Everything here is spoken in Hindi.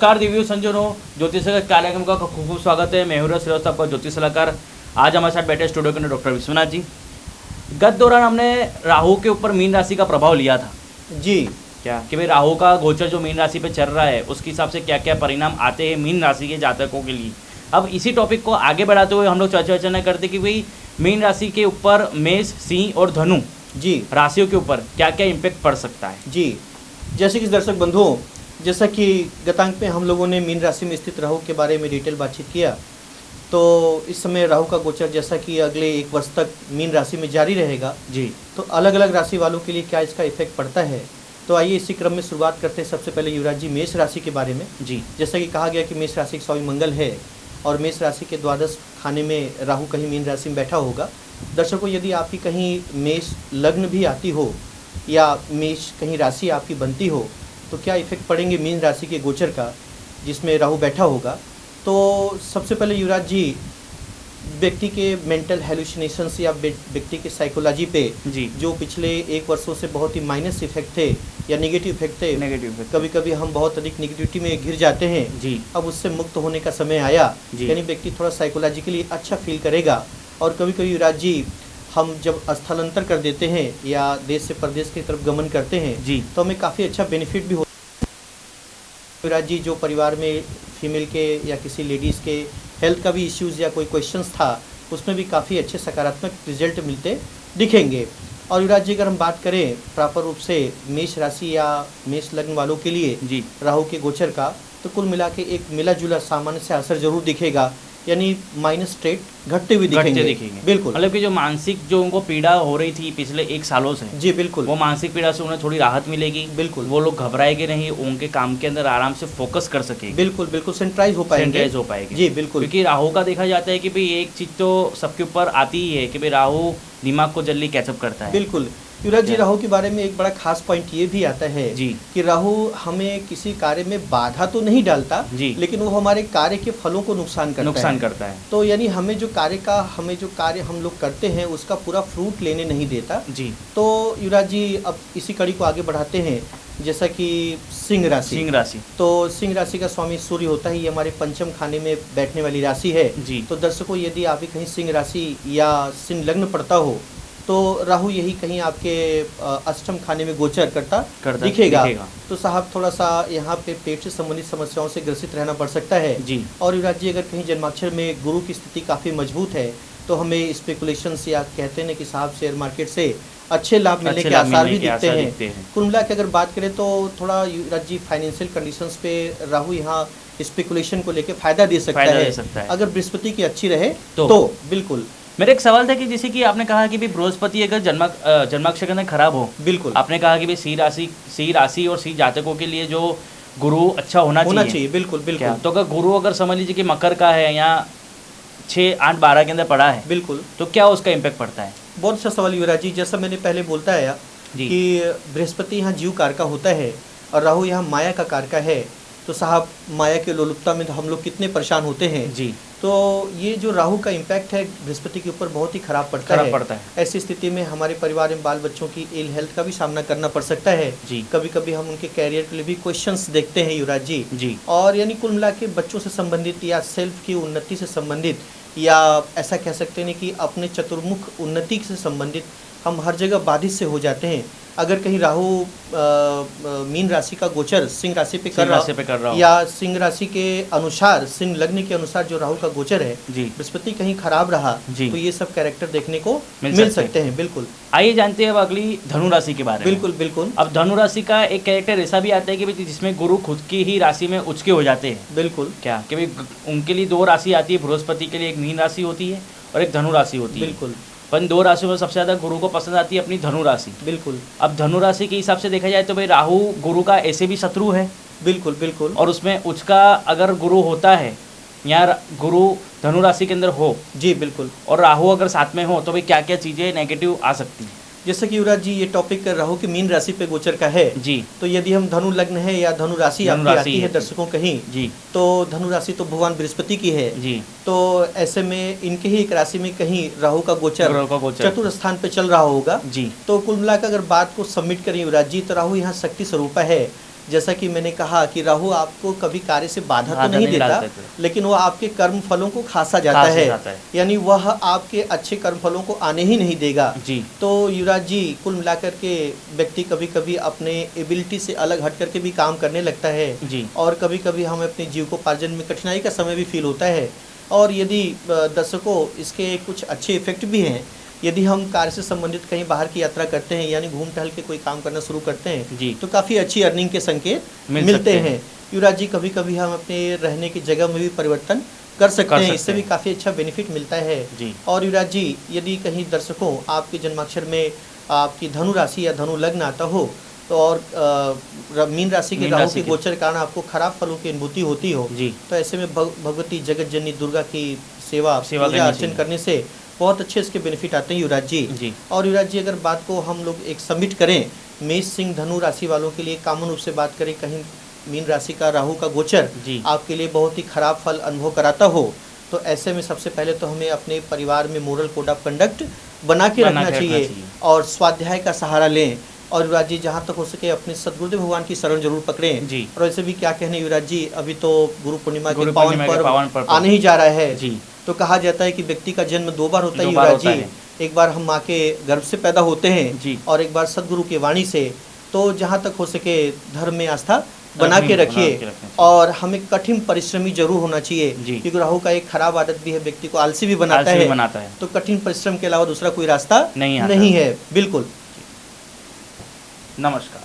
नमस्कार दिव्य संजनों, ज्योतिष के कार्यक्रम का खूब खूब स्वागत है। मैं हूं श्रीवास्तव, आपका ज्योतिष सलाहकार। आज हमारे साथ बैठे स्टूडियो के अंदर डॉक्टर विश्वनाथ जी। गत दौरान हमने राहु के ऊपर मीन राशि का प्रभाव लिया था जी। क्या कि भाई राहु का गोचर जो मीन राशि पे चल रहा है उसके हिसाब से क्या क्या परिणाम आते हैं मीन राशि के जातकों के लिए। अब इसी टॉपिक को आगे बढ़ाते हुए हम लोग चर्चा करते कि भाई मीन राशि के ऊपर मेष, सिंह और धनु जी राशियों के ऊपर क्या क्या इम्पैक्ट पड़ सकता है। जी। जैसे कि दर्शक बंधुओं, जैसा कि गतांक में हम लोगों ने मीन राशि में स्थित राहु के बारे में डिटेल बातचीत किया, तो इस समय राहु का गोचर जैसा कि अगले 1 वर्ष तक मीन राशि में जारी रहेगा जी। तो अलग अलग राशि वालों के लिए क्या इसका इफेक्ट पड़ता है। तो आइए इसी क्रम में शुरुआत करते हैं। सबसे पहले युवराज जी मेष राशि के बारे में। जी। जैसा कि कहा गया कि मेष राशि का स्वामी मंगल है और मेष राशि के द्वादश खाने में राहु कहीं मीन राशि में बैठा होगा। दर्शकों, यदि आपकी कहीं मेष लग्न भी आती हो या मेष कहीं राशि आपकी बनती हो तो क्या इफेक्ट पड़ेंगे मीन राशि के गोचर का जिसमें राहु बैठा होगा। तो सबसे पहले युवराज जी, व्यक्ति के मेंटल हेलुसिनेशंस या व्यक्ति के साइकोलॉजी पे जी। जो पिछले 1 वर्षों से बहुत ही माइनस इफेक्ट थे या नेगेटिव इफेक्ट थे, कभी कभी हम बहुत अधिक नेगेटिविटी में घिर जाते हैं जी। अब उससे मुक्त होने का समय आया। जी। यानी व्यक्ति थोड़ा साइकोलॉजिकली अच्छा फील करेगा। और कभी कभी युवराज जी, हम जब स्थलांतर कर देते हैं या देश से प्रदेश की तरफ गमन करते हैं जी। तो हमें काफ़ी अच्छा बेनिफिट भी होता है। युवराज जी, जो परिवार में फीमेल के या किसी लेडीज़ के हेल्थ का भी इश्यूज़ या कोई क्वेश्चंस था उसमें भी काफ़ी अच्छे सकारात्मक रिजल्ट मिलते दिखेंगे। और युवराज जी, अगर हम बात करें प्रॉपर रूप से मेष राशि या मेष लग्न वालों के लिए जी। राहु के गोचर का, तो कुल मिला के एक मिला जुला सामान्य से असर जरूर दिखेगा। यानी माइनस ट्रेड घटते हुए दिखेंगे। बिल्कुल। मतलब कि जो मानसिक जो उनको पीड़ा हो रही थी पिछले 1 सालों से, जी बिल्कुल, वो मानसिक पीड़ा से उन्हें थोड़ी राहत मिलेगी। बिल्कुल। वो लोग घबराएंगे नहीं, उनके काम के अंदर आराम से फोकस कर सकेंगे। बिल्कुल बिल्कुल, सेंट्राइज हो पाएंगे। जी बिल्कुल। क्योंकि राहु का देखा जाता है कि भाई एक चीज तो सबके ऊपर आती ही है कि भाई राहु दिमाग को जल्दी कैचअप करता है। बिल्कुल। युवराज जी, राहु के बारे में एक बड़ा खास पॉइंट ये भी आता है जी कि राहु हमें किसी कार्य में बाधा तो नहीं डालता जी, लेकिन वो हमारे कार्य के फलों को नुकसान करता है। तो यानी हमें जो कार्य हम लोग करते हैं उसका पूरा फ्रूट लेने नहीं देता जी। तो युवराज जी, अब इसी कड़ी को आगे बढ़ाते हैं। जैसा कि सिंह राशि, तो सिंह राशि का स्वामी सूर्य होता है, ये हमारे पंचम खाने में बैठने वाली राशि है जी। तो दर्शकों, यदि आप कहीं सिंह राशि या सिंह लग्न पड़ता हो तो राहु यही कहीं आपके अष्टम खाने में गोचर करता दिखेगा। तो साहब, थोड़ा सा यहाँ पे पेट से संबंधित समस्याओं से ग्रसित रहना पड़ सकता है जी। और युवराज जी, अगर कहीं जन्माक्षर में गुरु की स्थिति काफ़ी मजबूत है तो हमें स्पेकुलेशंस या कहते हैं कि साहब शेयर मार्केट से अच्छे लाभ मिलने के आसार भी दिखते हैं। कुल मिला के अगर बात करें तो थोड़ा युवराज जी फाइनेंशियल कंडीशंस पे राहु यहाँ स्पेकुलेशन को लेकर फायदा दे सकता है अगर बृहस्पति की अच्छी रहे तो बिल्कुल। मेरा एक सवाल था कि जैसे कि आपने कहा कि भी बृहस्पति अगर जन्माक्षर के अंदर खराब हो, बिल्कुल आपने कहा कि भी सी राशि और सी जातकों के लिए जो गुरु अच्छा होना चाहिए। बिल्कुल बिल्कुल। तो अगर गुरु अगर समझ लीजिए कि मकर का है या 6, 8, 12 के अंदर पड़ा है, बिल्कुल, तो क्या उसका इम्पैक्ट पड़ता है। बहुत अच्छा सवाल युवराज जी। जैसा मैंने पहले बोलता है कि बृहस्पति यहाँ जीव कार का होता है और राहु यहाँ माया का कार का है। तो साहब, माया के लोलुपता में हम लोग कितने परेशान होते हैं जी। तो ये जो राहु का इम्पैक्ट है बृहस्पति के ऊपर बहुत ही खराब पड़ता है। ऐसी स्थिति में हमारे परिवार में बाल बच्चों की इल हेल्थ का भी सामना करना पड़ सकता है जी। कभी कभी हम उनके कैरियर के लिए भी क्वेश्चंस देखते हैं युवराज जी। और यानी कुल मिला के बच्चों से संबंधित या सेल्फ की उन्नति से संबंधित या ऐसा कह सकते हैं कि अपने चतुर्मुख उन्नति से संबंधित हम हर जगह बाधित से हो जाते हैं। अगर कहीं राहु मीन राशि का गोचर सिंह राशि पे कर रहा हो या सिंह राशि के अनुसार, सिंह लग्न के अनुसार जो राहु का गोचर है बृहस्पति कहीं खराब रहा तो ये सब कैरेक्टर देखने को मिल सकते हैं। बिल्कुल। आइए जानते हैं अब अगली धनु राशि के बारे में। बिल्कुल बिल्कुल। अब धनु राशि का एक कैरेक्टर ऐसा भी आता है कि जिसमें गुरु खुद की ही राशि में उचके हो जाते हैं। बिल्कुल। क्या कि उनके लिए 2 राशि आती है बृहस्पति के लिए, एक मीन राशि होती है और एक धनु राशि होती है। बिल्कुल। पर 2 राशियों में सबसे ज़्यादा गुरु को पसंद आती है अपनी धनु राशि। बिल्कुल। अब धनु राशि के हिसाब से देखा जाए तो भाई राहु गुरु का ऐसे भी शत्रु है। बिल्कुल बिल्कुल। और उसमें उसका अगर गुरु होता है या गुरु धनु राशि के अंदर हो जी, बिल्कुल, और राहु अगर साथ में हो तो भाई क्या क्या चीज़ें नेगेटिव आ सकती हैं। जैसे कि युवराज जी, ये टॉपिक राहु की मीन राशि पे गोचर का है जी। तो यदि हम धनु लग्न है या धनु राशि आपकी आती है दर्शकों कहीं जी, तो धनु राशि तो भगवान बृहस्पति की है जी। तो ऐसे में इनके ही एक राशि में कहीं राहु का गोचर चतुर्थ स्थान पे चल रहा होगा जी। तो कुल मिलाकर अगर बात को सबमिट करें युवराज जी, तो राहु यहाँ शक्ति स्वरूपा है जैसा कि मैंने कहा कि राहु आपको कभी कार्य से बाधा तो नहीं देता, लेकिन वह आपके कर्म फलों को खासा जाता है, यानी वह आपके अच्छे कर्म फलों को आने ही नहीं देगा जी। तो युवराज जी, कुल मिलाकर के व्यक्ति कभी कभी अपने एबिलिटी से अलग हट करके भी काम करने लगता है जी। और कभी कभी हमें अपने जीविकोपार्जन में कठिनाई का समय भी फील होता है। और यदि दर्शकों, इसके कुछ अच्छे इफेक्ट भी हैं। यदि हम कार्य से संबंधित कहीं बाहर की यात्रा करते हैं, यानी घूम टहल के कोई काम करना शुरू करते हैं जी, तो काफ़ी अच्छी अर्निंग के संकेत मिलते हैं। युवराज जी, कभी कभी हम अपने रहने की जगह में भी परिवर्तन कर सकते हैं, इससे भी काफ़ी अच्छा बेनिफिट मिलता है जी। और युवराज जी, यदि कहीं दर्शकों आपके जन्माक्षर में आपकी धनु राशि या धनु लग्न आता हो तो और मीन राशि के राहु के गोचर के कारण आपको खराब फलों की अनुभूति होती हो जी, तो ऐसे में भगवती जगत जननी दुर्गा की सेवा पूजा अर्चन करने से बहुत अच्छे इसके बेनिफिट आते हैं युवराज जी। और युवराज जी, अगर बात को हम लोग एक सबमिट करें मेष सिंह धनु राशि वालों के लिए कॉमन रूप से बात करें, कहीं मीन राशि का राहु का गोचर आपके लिए बहुत ही खराब फल अनुभव कराता हो, तो ऐसे में सबसे पहले तो हमें अपने परिवार में मोरल कोड ऑफ कंडक्ट बना के रखना चाहिए और स्वाध्याय का सहारा लें। और युवराज जी, जहाँ तक हो सके अपने सदगुरुदेव भगवान की शरण जरूर पकड़ें जी। और ऐसे भी क्या कहने युवराज जी, अभी तो गुरु पूर्णिमा के पावन पर्व आने ही जा रहा है जी। तो कहा जाता है कि व्यक्ति का जन्म 2 बार होता है युवराज जी, एक बार हम माँ के गर्भ से पैदा होते हैं जी, और एक बार सदगुरु की वाणी से। तो जहाँ तक हो सके धर्म में आस्था बना के रखिए और हमें कठिन परिश्रमी जरूर होना चाहिए, क्योंकि राहु का एक खराब आदत भी है, व्यक्ति को आलसी भी बनाता है। तो कठिन परिश्रम के अलावा दूसरा कोई रास्ता नहीं है। बिल्कुल। नमस्कार।